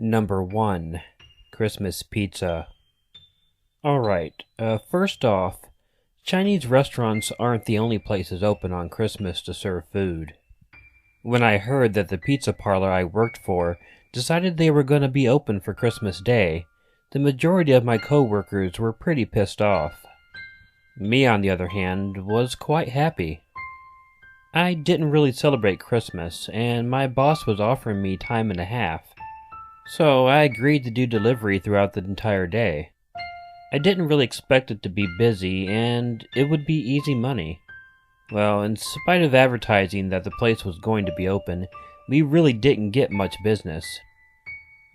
Number 1. Christmas Pizza. Alright, first off, Chinese restaurants aren't the only places open on Christmas to serve food. When I heard that the pizza parlor I worked for decided they were going to be open for Christmas Day, the majority of my coworkers were pretty pissed off. Me, on the other hand, was quite happy. I didn't really celebrate Christmas, and my boss was offering me time and a half, so I agreed to do delivery throughout the entire day. I didn't really expect it to be busy, and it would be easy money. Well, in spite of advertising that the place was going to be open, we really didn't get much business.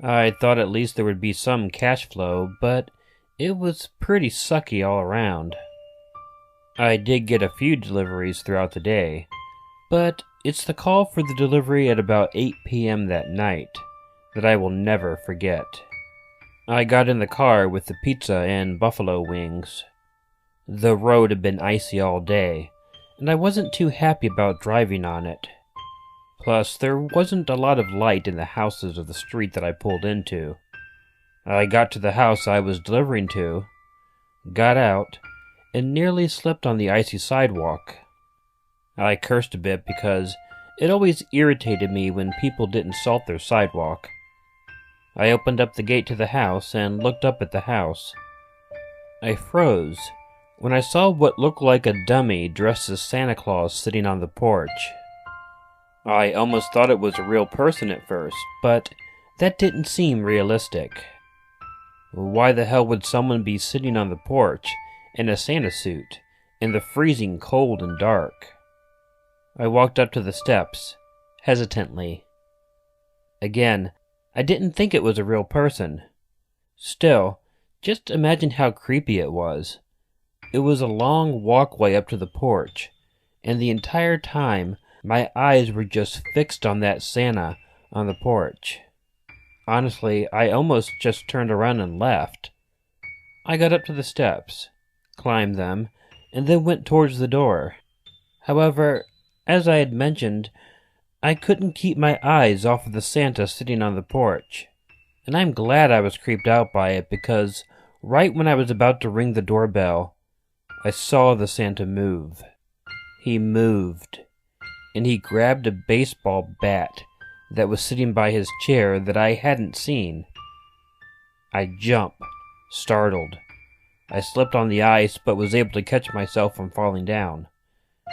I thought at least there would be some cash flow, but it was pretty sucky all around. I did get a few deliveries throughout the day, but it's the call for the delivery at about 8 p.m. that night that I will never forget. I got in the car with the pizza and buffalo wings. The road had been icy all day, and I wasn't too happy about driving on it. Plus, there wasn't a lot of light in the houses of the street that I pulled into. I got to the house I was delivering to, got out, and nearly slipped on the icy sidewalk. I cursed a bit because it always irritated me when people didn't salt their sidewalk. I opened up the gate to the house and looked up at the house. I froze when I saw what looked like a dummy dressed as Santa Claus sitting on the porch. I almost thought it was a real person at first, but that didn't seem realistic. Why the hell would someone be sitting on the porch in a Santa suit in the freezing cold and dark? I walked up to the steps, hesitantly. Again, I didn't think it was a real person. Still, just imagine how creepy it was. It was a long walkway up to the porch, and the entire time my eyes were just fixed on that Santa on the porch. Honestly, I almost just turned around and left. I got up to the steps, climbed them, and then went towards the door. However, as I had mentioned, I couldn't keep my eyes off of the Santa sitting on the porch, and I'm glad I was creeped out by it because right when I was about to ring the doorbell, I saw the Santa move. He moved, and he grabbed a baseball bat that was sitting by his chair that I hadn't seen. I jumped, startled. I slipped on the ice but was able to catch myself from falling down.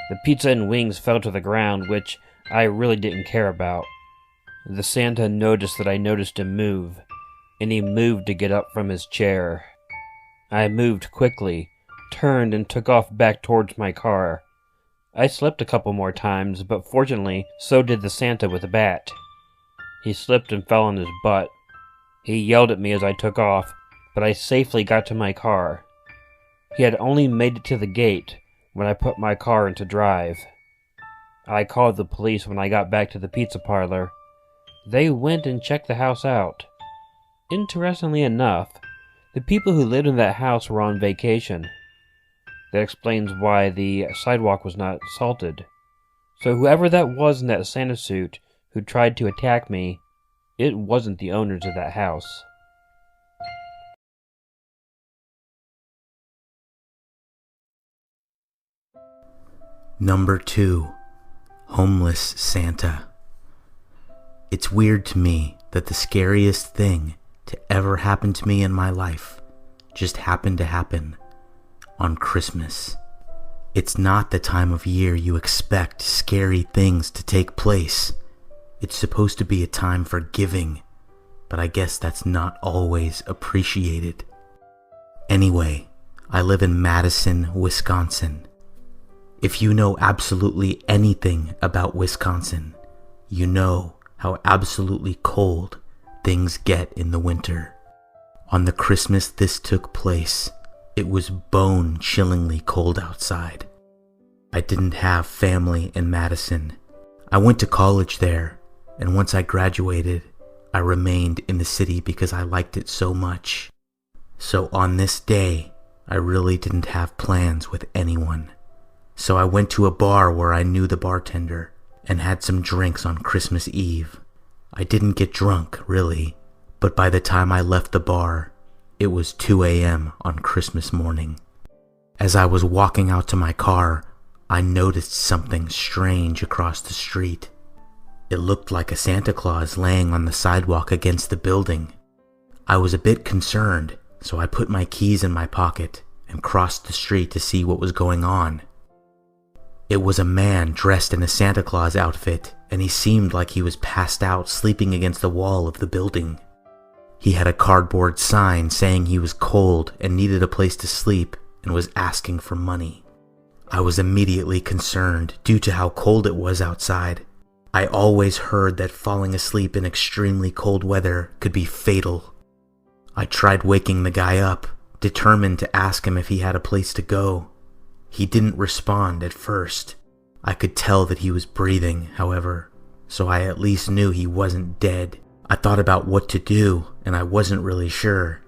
The pizza and wings fell to the ground, which I really didn't care about. The Santa noticed that I noticed him move, and he moved to get up from his chair. I moved quickly, turned, and took off back towards my car. I slipped a couple more times, but fortunately, so did the Santa with the bat. He slipped and fell on his butt. He yelled at me as I took off, but I safely got to my car. He had only made it to the gate when I put my car into drive. I called the police when I got back to the pizza parlor. They went and checked the house out. Interestingly enough, the people who lived in that house were on vacation. That explains why the sidewalk was not salted. So whoever that was in that Santa suit who tried to attack me, it wasn't the owners of that house. Number 2. Homeless Santa. It's weird to me that the scariest thing to ever happen to me in my life just happened to happen on Christmas. It's not the time of year you expect scary things to take place. It's supposed to be a time for giving, but I guess that's not always appreciated. Anyway, I live in Madison, Wisconsin. If you know absolutely anything about Wisconsin, you know how absolutely cold things get in the winter. On the Christmas this took place, it was bone-chillingly cold outside. I didn't have family in Madison. I went to college there, and once I graduated, I remained in the city because I liked it so much. So on this day, I really didn't have plans with anyone. So I went to a bar where I knew the bartender and had some drinks on Christmas Eve. I didn't get drunk, really, but by the time I left the bar, it was 2 a.m. on Christmas morning. As I was walking out to my car, I noticed something strange across the street. It looked like a Santa Claus laying on the sidewalk against the building. I was a bit concerned, so I put my keys in my pocket and crossed the street to see what was going on. It was a man dressed in a Santa Claus outfit, and he seemed like he was passed out sleeping against the wall of the building. He had a cardboard sign saying he was cold and needed a place to sleep and was asking for money. I was immediately concerned due to how cold it was outside. I always heard that falling asleep in extremely cold weather could be fatal. I tried waking the guy up, determined to ask him if he had a place to go. He didn't respond at first. I could tell that he was breathing, however, so I at least knew he wasn't dead. I thought about what to do, and I wasn't really sure.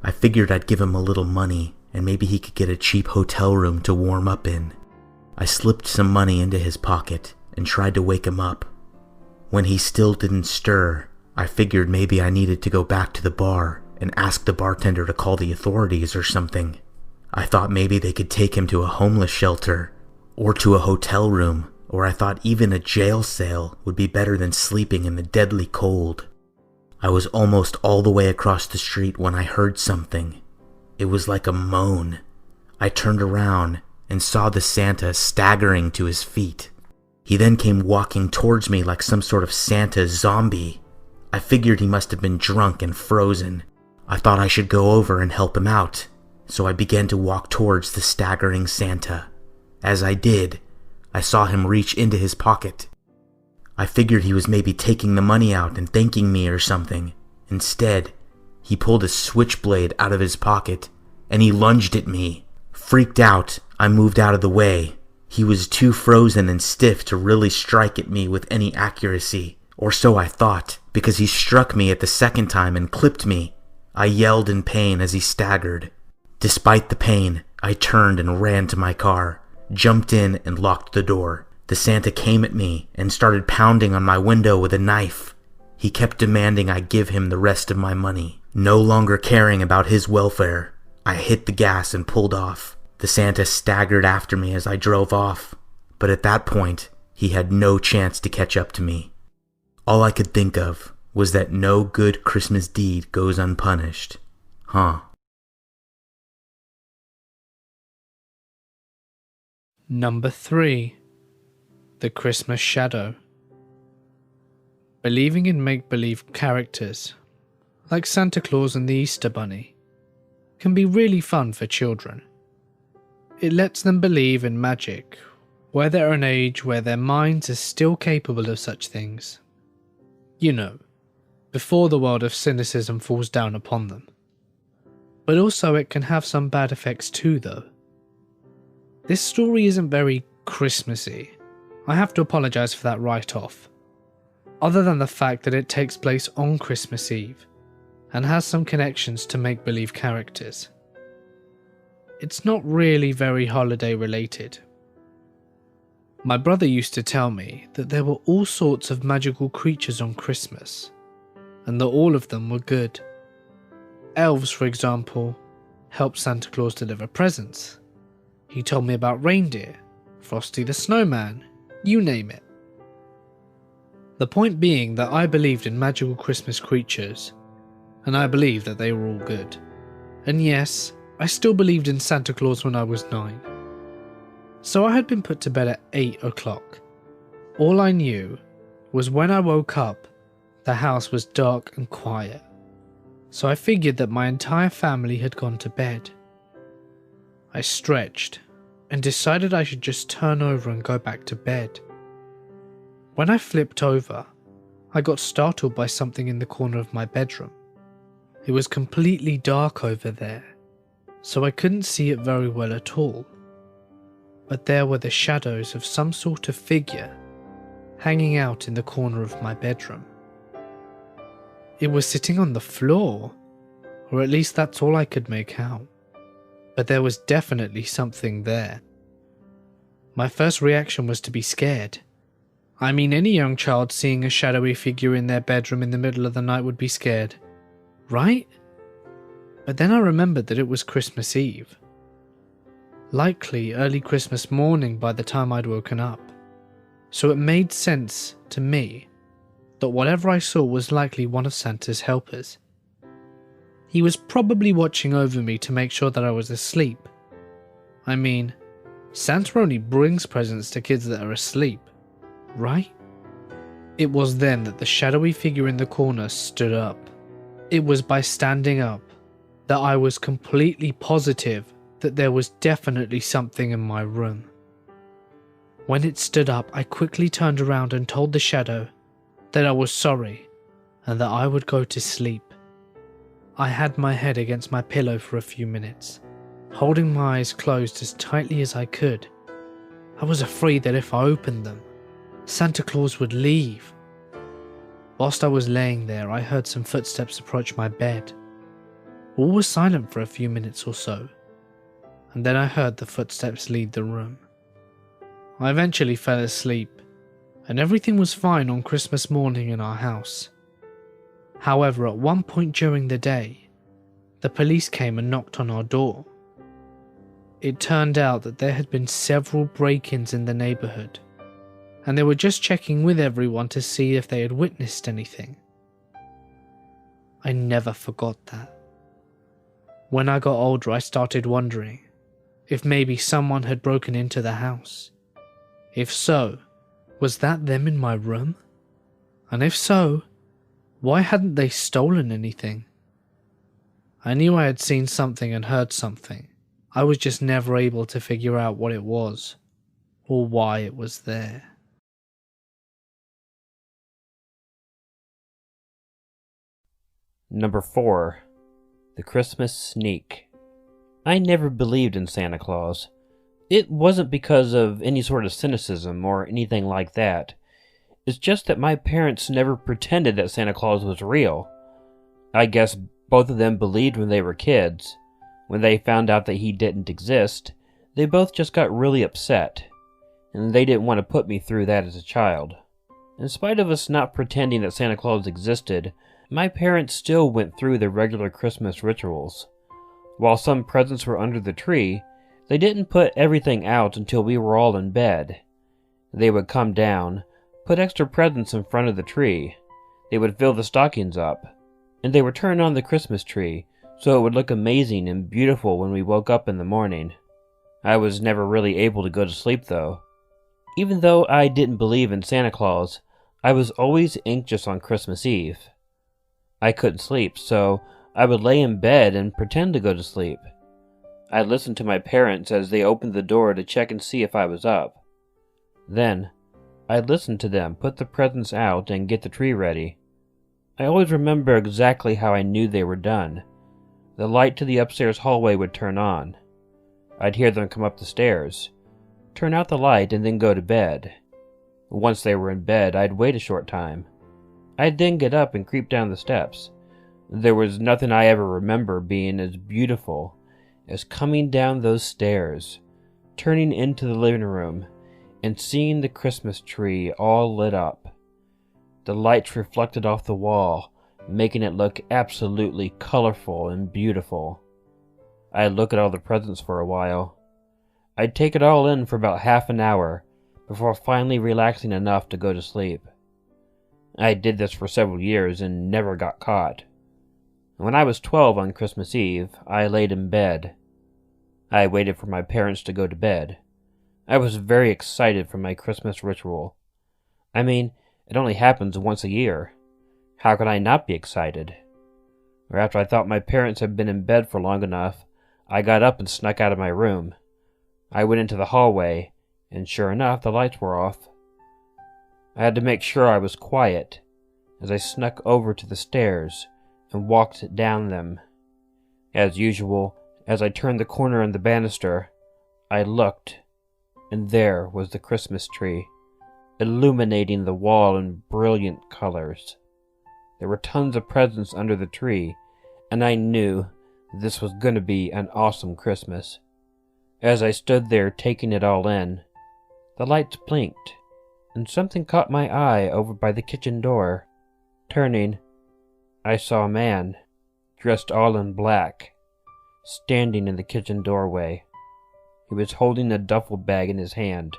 I figured I'd give him a little money, and maybe he could get a cheap hotel room to warm up in. I slipped some money into his pocket and tried to wake him up. When he still didn't stir, I figured maybe I needed to go back to the bar and ask the bartender to call the authorities or something. I thought maybe they could take him to a homeless shelter or to a hotel room, or I thought even a jail cell would be better than sleeping in the deadly cold. I was almost all the way across the street when I heard something. It was like a moan. I turned around and saw the Santa staggering to his feet. He then came walking towards me like some sort of Santa zombie. I figured he must have been drunk and frozen. I thought I should go over and help him out, so I began to walk towards the staggering Santa. As I did, I saw him reach into his pocket. I figured he was maybe taking the money out and thanking me or something. Instead, he pulled a switchblade out of his pocket and he lunged at me. Freaked out, I moved out of the way. He was too frozen and stiff to really strike at me with any accuracy, or so I thought, because he struck me at the second time and clipped me. I yelled in pain as he staggered. Despite the pain, I turned and ran to my car, jumped in and locked the door. The Santa came at me and started pounding on my window with a knife. He kept demanding I give him the rest of my money. No longer caring about his welfare, I hit the gas and pulled off. The Santa staggered after me as I drove off, but at that point, he had no chance to catch up to me. All I could think of was that no good Christmas deed goes unpunished. Number 3. The Christmas Shadow. Believing in make-believe characters, like Santa Claus and the Easter Bunny, can be really fun for children. It lets them believe in magic, where they're an age where their minds are still capable of such things. You know, before the world of cynicism falls down upon them. But also it can have some bad effects too though. This story isn't very Christmassy. I have to apologise for that right off. Other than the fact that it takes place on Christmas Eve, and has some connections to make-believe characters. It's not really very holiday related. My brother used to tell me that there were all sorts of magical creatures on Christmas, and that all of them were good. Elves, for example, helped Santa Claus deliver presents. He told me about reindeer, Frosty the Snowman, you name it. The point being that I believed in magical Christmas creatures, and I believed that they were all good. And yes, I still believed in Santa Claus when I was 9. So I had been put to bed at 8 o'clock. All I knew was when I woke up, the house was dark and quiet. So I figured that my entire family had gone to bed. I stretched and decided I should just turn over and go back to bed. When I flipped over, I got startled by something in the corner of my bedroom. It was completely dark over there, so I couldn't see it very well at all. But there were the shadows of some sort of figure hanging out in the corner of my bedroom. It was sitting on the floor, or at least that's all I could make out. But there was definitely something there. My first reaction was to be scared. I mean, any young child seeing a shadowy figure in their bedroom in the middle of the night would be scared. right? But then I remembered that it was Christmas Eve. Likely early Christmas morning by the time I'd woken up. So it made sense to me that whatever I saw was likely one of Santa's helpers. He was probably watching over me to make sure that I was asleep. I mean, Santa only brings presents to kids that are asleep, right? It was then that the shadowy figure in the corner stood up. It was by standing up that I was completely positive that there was definitely something in my room. When it stood up, I quickly turned around and told the shadow that I was sorry and that I would go to sleep. I had my head against my pillow for a few minutes, holding my eyes closed as tightly as I could. I was afraid that if I opened them, Santa Claus would leave. Whilst I was laying there, I heard some footsteps approach my bed. All was silent for a few minutes or so, and then I heard the footsteps leave the room. I eventually fell asleep, and everything was fine on Christmas morning in our house. However, at one point during the day, the police came and knocked on our door. It turned out that there had been several break-ins in the neighborhood, and they were just checking with everyone to see if they had witnessed anything. I never forgot that. When I got older, I started wondering if maybe someone had broken into the house. If so, was that them in my room? And if so, why hadn't they stolen anything? I knew I had seen something and heard something. I was just never able to figure out what it was, or why it was there. Number 4. The Christmas Sneak. I never believed in Santa Claus. It wasn't because of any sort of cynicism or anything like that. It's just that my parents never pretended that Santa Claus was real. I guess both of them believed when they were kids. When they found out that he didn't exist, they both just got really upset, and they didn't want to put me through that as a child. In spite of us not pretending that Santa Claus existed, my parents still went through the regular Christmas rituals. While some presents were under the tree, they didn't put everything out until we were all in bed. They would come down, put extra presents in front of the tree. They would fill the stockings up, and they would turn on the Christmas tree so it would look amazing and beautiful when we woke up in the morning. I was never really able to go to sleep though. Even though I didn't believe in Santa Claus, I was always anxious on Christmas Eve. I couldn't sleep, so I would lay in bed and pretend to go to sleep. I listened to my parents as they opened the door to check and see if I was up. Then, I listened to them put the presents out and get the tree ready. I always remember exactly how I knew they were done. The light to the upstairs hallway would turn on. I'd hear them come up the stairs, turn out the light, and then go to bed. Once they were in bed, I'd wait a short time. I'd then get up and creep down the steps. There was nothing I ever remember being as beautiful as coming down those stairs, turning into the living room, and seeing the Christmas tree all lit up. The lights reflected off the wall, making it look absolutely colorful and beautiful. I'd look at all the presents for a while. I'd take it all in for about half an hour before finally relaxing enough to go to sleep. I did this for several years and never got caught. When I was 12 on Christmas Eve, I laid in bed. I waited for my parents to go to bed. I was very excited for my Christmas ritual. I mean, it only happens once a year. How could I not be excited? Or after I thought my parents had been in bed for long enough, I got up and snuck out of my room. I went into the hallway, and sure enough, the lights were off. I had to make sure I was quiet as I snuck over to the stairs and walked down them. As usual, as I turned the corner in the banister, I looked, and there was the Christmas tree, illuminating the wall in brilliant colors. There were tons of presents under the tree, and I knew this was going to be an awesome Christmas. As I stood there taking it all in, the lights blinked, and something caught my eye over by the kitchen door. Turning, I saw a man. dressed all in black, standing in the kitchen doorway. He was holding a duffel bag in his hand,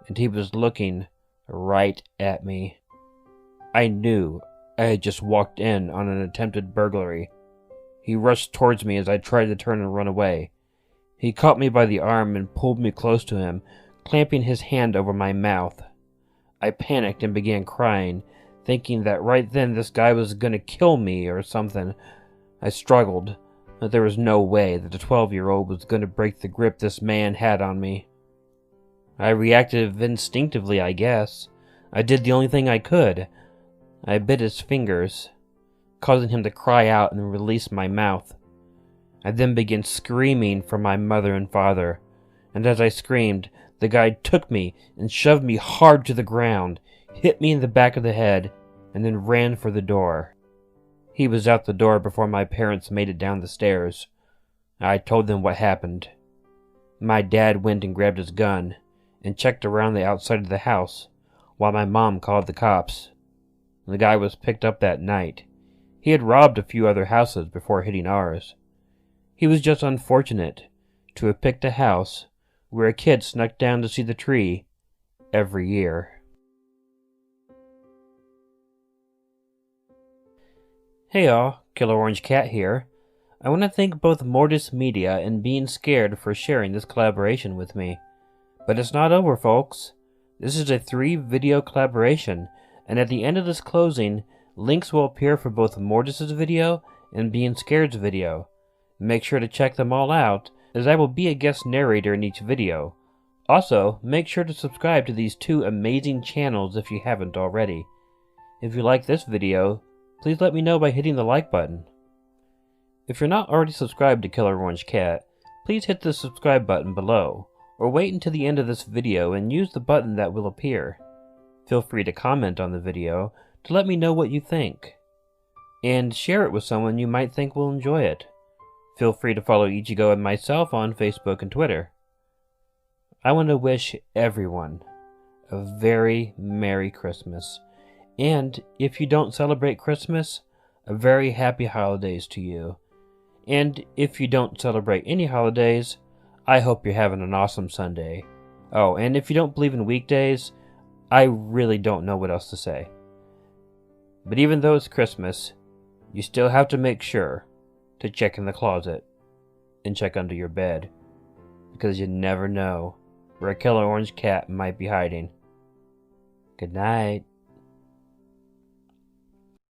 and he was looking right at me. I knew I had just walked in on an attempted burglary. He rushed towards me as I tried to turn and run away. He caught me by the arm and pulled me close to him, clamping his hand over my mouth. I panicked and began crying, thinking that right then this guy was going to kill me or something. I struggled, but there was no way that a 12-year-old was going to break the grip this man had on me. I reacted instinctively, I guess. I did the only thing I could. I bit his fingers, causing him to cry out and release my mouth. I then began screaming for my mother and father, and as I screamed, the guy took me and shoved me hard to the ground, hit me in the back of the head, and then ran for the door. He was out the door before my parents made it down the stairs. I told them what happened. My dad went and grabbed his gun and checked around the outside of the house, while my mom called the cops. The guy was picked up that night. He had robbed a few other houses before hitting ours. He was just unfortunate to have picked a house where a kid snuck down to see the tree every year. Hey all, Killer Orange Cat here. I want to thank both Mortis Media and Being Scared for sharing this collaboration with me. But it's not over, folks. This is a 3-video collaboration, and at the end of this closing, links will appear for both Mortis's video and Being Scared's video. Make sure to check them all out, as I will be a guest narrator in each video. Also, make sure to subscribe to these 2 amazing channels if you haven't already. If you like this video, please let me know by hitting the like button. If you're not already subscribed to Killer Orange Cat, please hit the subscribe button below, or wait until the end of this video and use the button that will appear. Feel free to comment on the video to let me know what you think, and share it with someone you might think will enjoy it. Feel free to follow Ichigo and myself on Facebook and Twitter. I want to wish everyone a very Merry Christmas, and if you don't celebrate Christmas, a very happy holidays to you. And if you don't celebrate any holidays, I hope you're having an awesome Sunday. Oh, and if you don't believe in weekdays, I really don't know what else to say. But even though it's Christmas, you still have to make sure to check in the closet and check under your bed, because you never know where a Killer Orange Cat might be hiding. Good night.